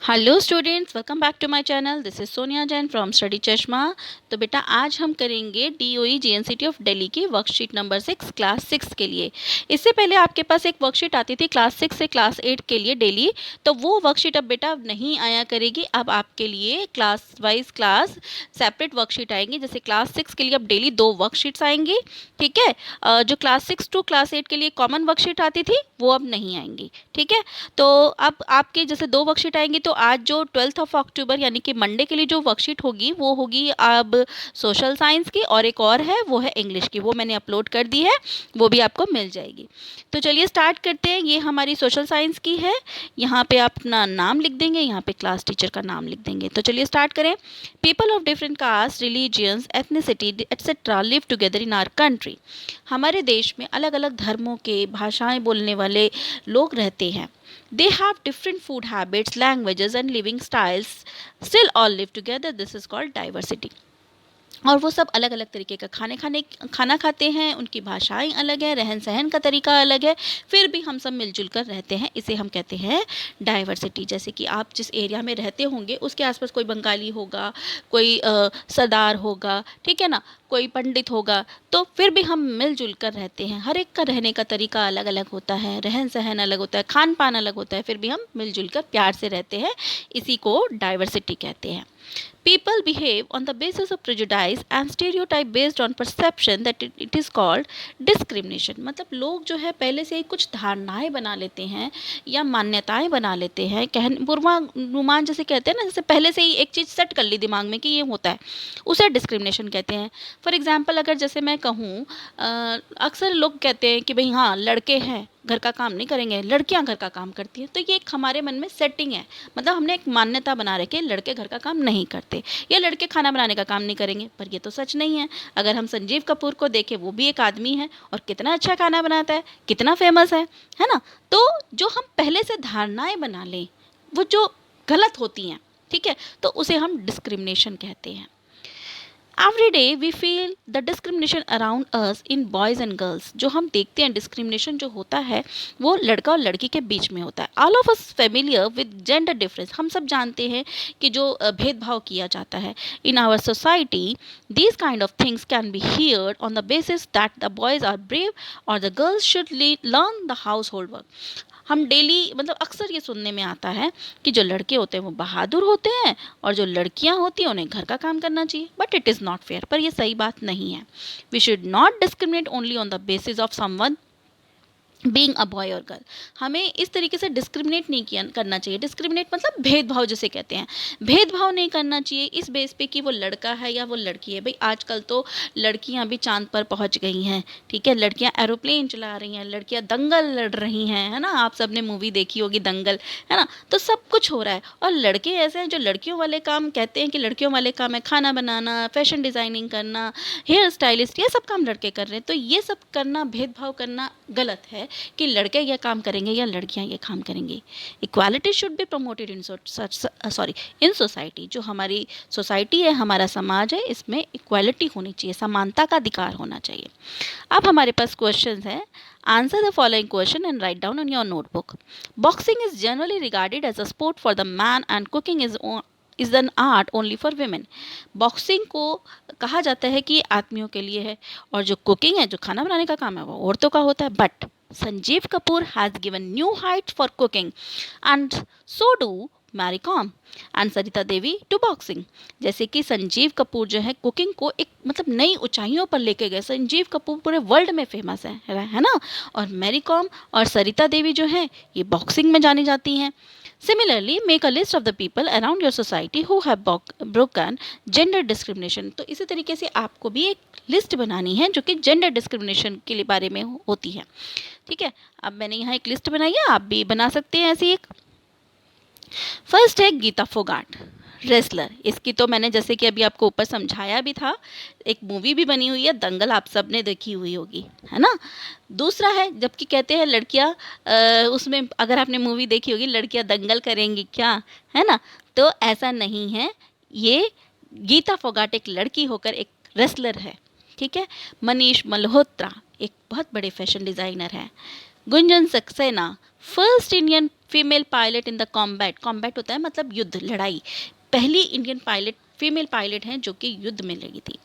Hello students, welcome back to my channel. This is Sonia Jain from study Chashma. तो बेटा आज हम करेंगे DOE JNCT ऑफ दिल्ली की वर्कशीट नंबर 6 क्लास 6 के लिए। इससे पहले आपके पास एक वर्कशीट आती थी क्लास 6 से क्लास 8 के लिए डेली, तो वो वर्कशीट अब बेटा नहीं आया करेगी। अब आपके लिए class wise class separate worksheet आएंगी। जैसे क्लास 6 के लिए अब डेली 2 वर्कशीट्स आएंगी, ठीक है। जो क्लास 6 टू क्लास 8 के लिए कॉमन वर्कशीट आती थी वो अब नहीं आएंगी, ठीक है। तो अब आपके जैसे 2 वर्कशीट आएंगी, तो आज जो 12 ऑफ अक्टूबर यानी कि मंडे के लिए जो वर्कशीट होगी वो होगी अब सोशल साइंस की, और एक और है वो है इंग्लिश की। वो मैंने अपलोड कर दी है, वो भी आपको मिल जाएगी। तो चलिए स्टार्ट करते हैं। ये हमारी सोशल साइंस की है। यहाँ पे आप अपना नाम लिख देंगे, यहाँ पे क्लास टीचर का नाम लिख देंगे। तो चलिए स्टार्ट करें। People of different caste, religions, ethnicity etcetera live together in our country. हमारे देश में अलग अलग धर्मों के, भाषाएं बोलने वाले लोग रहते हैं। They have different food habits, languages and living styles, still all live together. This is called diversity. और वो सब अलग अलग तरीके का खाना खाते हैं, उनकी भाषाएं अलग है, रहन सहन का तरीका अलग है, फिर भी हम सब मिलजुल कर रहते हैं। इसे हम कहते हैं डाइवर्सिटी। जैसे कि आप जिस एरिया में रहते होंगे उसके आसपास कोई बंगाली होगा, कोई सरदार होगा, ठीक है ना, कोई पंडित होगा, तो फिर भी हम मिलजुल कर रहते हैं। हर एक का रहने का तरीका अलग अलग होता है, रहन सहन अलग होता है, खान पान अलग होता है, फिर भी हम मिलजुल कर प्यार से रहते हैं। इसी को डाइवर्सिटी कहते हैं। People behave on the basis of prejudice and stereotype based on perception that it is called discrimination। मतलब लोग जो है पहले से ही कुछ धारणाएं बना लेते हैं या मान्यताएं बना लेते हैं, पूर्वानुमान जैसे कहते हैं ना, जैसे पहले से ही एक चीज़ सेट कर ली दिमाग में कि ये होता है, उसे डिस्क्रिमिनेशन कहते हैं। फॉर एग्जाम्पल अगर जैसे मैं कहूँ, अक्सर लोग कहते हैं कि भाई हाँ लड़के हैं घर का काम नहीं करेंगे, लड़कियां घर का काम करती हैं। तो ये एक हमारे मन में सेटिंग है, मतलब हमने एक मान्यता बना रखी है लड़के घर का काम नहीं करते या लड़के खाना बनाने का काम नहीं करेंगे। पर ये तो सच नहीं है। अगर हम संजीव कपूर को देखें, वो भी एक आदमी है और कितना अच्छा खाना बनाता है, कितना फेमस है ना। तो जो हम पहले से धारणाएं बना लें वो जो गलत होती हैं, ठीक है, तो उसे हम डिस्क्रिमिनेशन कहते हैं। Every day we feel the discrimination around us in boys and girls. जो हम देखते हैं डिस्क्रिमिनेशन जो होता है वो लड़का और लड़की के बीच में होता है। All of us familiar with gender difference. हम सब जानते हैं कि जो भेदभाव किया जाता है in our society. These kind of things can be heard on the basis that the boys are brave और the girls should learn the household work. हम डेली मतलब अक्सर ये सुनने में आता है कि जो लड़के होते हैं वो बहादुर होते हैं और जो लड़कियां होती हैं उन्हें घर का काम करना चाहिए। But it is not fair. पर ये सही बात नहीं है। We should not discriminate only on the basis of someone being a boy और गर्ल। हमें इस तरीके से डिस्क्रिमिनेट नहीं किया करना चाहिए। डिस्क्रिमिनेट मतलब भेदभाव जिसे कहते हैं, भेदभाव नहीं करना चाहिए इस बेस पे कि वो लड़का है या वो लड़की है। भाई आजकल तो लड़कियां भी चांद पर पहुंच गई हैं, ठीक है, लड़कियां एरोप्लेन चला रही हैं, लड़कियां दंगल लड़ रही हैं, है ना। आप सब ने मूवी देखी होगी दंगल, है ना। तो सब कुछ हो रहा है और लड़के ऐसे हैं जो लड़कियों वाले काम कहते हैं कि लड़कियों वाले काम है खाना बनाना, फैशन डिज़ाइनिंग करना, हेयर स्टाइलिस्ट, ये सब काम लड़के कर रहे हैं। तो ये सब करना, भेदभाव करना गलत है कि लड़के ये काम करेंगे या लड़कियां ये काम करेंगी। Equality should be promoted in in society. जो हमारी सोसाइटी है, हमारा समाज है, इसमें इक्वालिटी होनी चाहिए, समानता का अधिकार होना चाहिए। अब हमारे पास क्वेश्चन है। Answer the following question and write down on your notebook. Boxing is generally regarded as a sport for the man and cooking is an art only for women. Boxing को कहा जाता है कि आदमियों के लिए है और जो कुकिंग है, जो खाना बनाने का काम है, वो औरतों का होता है। But Sanjeev Kapoor has given new heights for cooking and so do Mary Kom and Sarita Devi to boxing. जैसे कि संजीव कपूर जो है कुकिंग को एक मतलब नई ऊंचाइयों पर लेके गए। संजीव कपूर पूरे वर्ल्ड में फेमस है ना। और मैरी कॉम और सरिता देवी जो है ये बॉक्सिंग में जानी जाती हैं। Similarly make a list of the people around your society who have broken gender discrimination. तो इसी तरीके से आपको भी एक लिस्ट बनानी है जो कि जेंडर डिस्क्रिमिनेशन के लिए बारे में होती है, ठीक है। अब मैंने यहाँ एक लिस्ट बनाई है, आप भी बना सकते हैं ऐसी एक। फर्स्ट है गीता फोगाट, रेसलर। इसकी तो मैंने जैसे कि अभी आपको ऊपर समझाया भी था, एक मूवी भी बनी हुई है दंगल, आप सब ने देखी हुई होगी, है ना। दूसरा है, जबकि कहते हैं लड़कियां उसमें अगर आपने मूवी देखी होगी लड़कियां दंगल करेंगी क्या, है ना। तो ऐसा नहीं है। ये गीता फोगाट एक लड़की होकर एक रेसलर है, ठीक है। मनीष मल्होत्रा एक बहुत बड़े फैशन डिज़ाइनर हैं। Gunjan Saxena first Indian female pilot in the combat, combat होता है मतलब युद्ध, लड़ाई, पहली इंडियन पायलट फीमेल पायलट हैं जो कि युद्ध में लगी थी।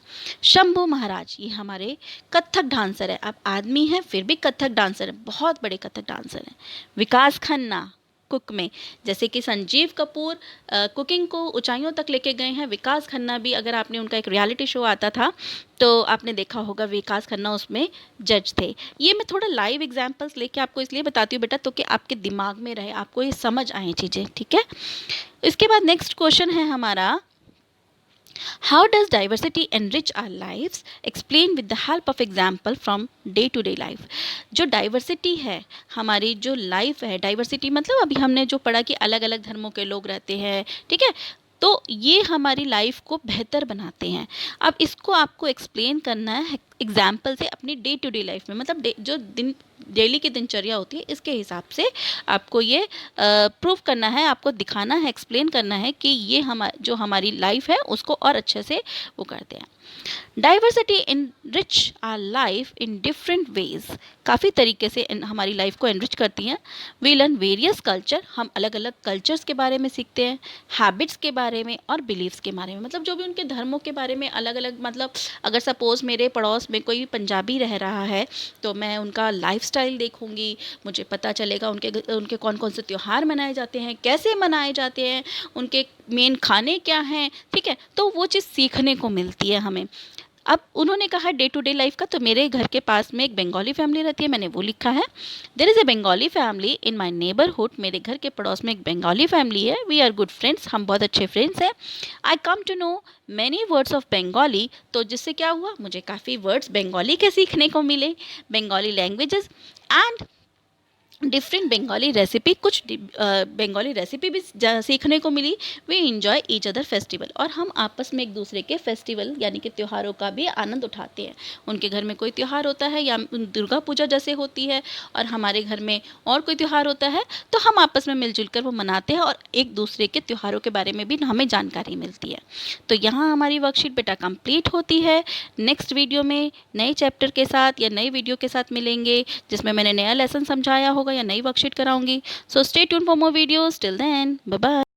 शंभू महाराज, ये हमारे कथक डांसर है, अब आदमी है फिर भी कथक डांसर है, बहुत बड़े कथक डांसर हैं। विकास खन्ना कुक में, जैसे कि संजीव कपूर कुकिंग को ऊंचाइयों तक लेके गए हैं, विकास खन्ना भी, अगर आपने उनका एक रियलिटी शो आता था तो आपने देखा होगा, विकास खन्ना उसमें जज थे। ये मैं थोड़ा लाइव एग्जांपल्स लेके आपको इसलिए बताती हूँ बेटा, तो कि आपके दिमाग में रहे, आपको ये समझ आए चीज़ें, ठीक है। इसके बाद नेक्स्ट क्वेश्चन है हमारा, How does diversity enrich our lives? Explain with the help of example from day to day life. जो डाइवर्सिटी है, हमारी जो लाइफ है, डाइवर्सिटी मतलब अभी हमने जो पढ़ा कि अलग अलग धर्मों के लोग रहते हैं, ठीक है, तो ये हमारी लाइफ को बेहतर बनाते हैं। अब इसको आपको एक्सप्लेन करना है एग्जाम्पल से अपनी डे टू डे लाइफ में, मतलब जो दिन डेली की दिनचर्या होती है इसके हिसाब से आपको ये प्रूव करना है, आपको दिखाना है, एक्सप्लेन करना है कि ये जो हमारी लाइफ है उसको और अच्छे से वो करते हैं। Diversity enrich our life in different ways, काफ़ी तरीके से हमारी लाइफ को एनरिच करती हैं। वी लर्न वेरियस कल्चर, हम अलग अलग कल्चर्स के बारे में सीखते हैं, हैबिट्स के बारे में और बिलीव्स के बारे में, मतलब जो भी उनके धर्मों के बारे में अलग अलग, मतलब अगर सपोज़ मेरे पड़ोस में कोई पंजाबी रह रहा है तो मैं उनका लाइफस्टाइल देखूंगी, मुझे पता चलेगा उनके कौन कौन से त्यौहार मनाए जाते हैं, कैसे मनाए जाते हैं, उनके मेन खाने क्या हैं, ठीक है, तो वो चीज़ सीखने को मिलती है हमें। अब उन्होंने कहा डे टू डे लाइफ का, तो मेरे घर के पास में एक बंगाली फैमिली रहती है, मैंने वो लिखा है। There is a Bengali family in my neighbourhood, मेरे घर के पड़ोस में एक बंगाली फैमिली है। वी आर गुड फ्रेंड्स, हम बहुत अच्छे फ्रेंड्स हैं। I come to know many words of Bengali, तो जिससे क्या हुआ, मुझे काफ़ी वर्ड्स बंगाली के सीखने को मिले, Bengali languages and different Bengali recipe, कुछ बंगाली रेसिपी भी सीखने को मिली। We enjoy each other festival, और हम आपस में एक दूसरे के फेस्टिवल यानी कि त्योहारों का भी आनंद उठाते हैं। उनके घर में कोई त्यौहार होता है या दुर्गा पूजा जैसे होती है और हमारे घर में और कोई त्यौहार होता है, तो हम आपस में मिलजुल कर वो मनाते हैं और एक दूसरे के त्योहारों के बारे में भी हमें जानकारी मिलती है। तो यहाँ हमारी वर्कशीट बेटा कंप्लीट होती है। नेक्स्ट वीडियो में नए चैप्टर के साथ या नई वीडियो के साथ मिलेंगे, जिसमें मैंने नया लेसन समझाया होगा या नई वर्कशीट कराऊंगी। So stay tune for more videos, till then bye bye.